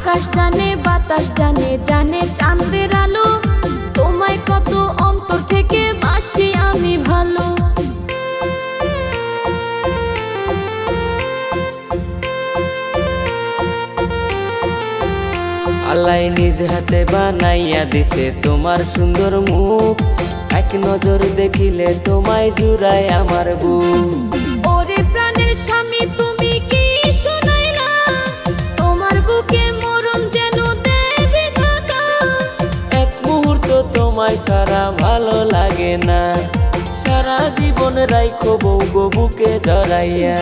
আকাশ জানে বাতাস জানে, জানে চাঁদের আলো, তোমায় কত অন্তর থেকে বাসি আমি ভালো। আল্লাহ নিজ হাতে বানাইয়া দিছে তোমার সুন্দর মুখ, এক নজর দেখিলে তোমায় জুড়ায় আমার বুক। ওরে প্রাণের স্বামী তুমি কি শোনাইলা, তোমার বুকে মরণ যেন দেবে ঢাকা। এক মুহূর্ত তোমায় ছাড়া ভালো লাগে না, সারা জীবন রাইখো বউ গো বুকে জড়াইয়া।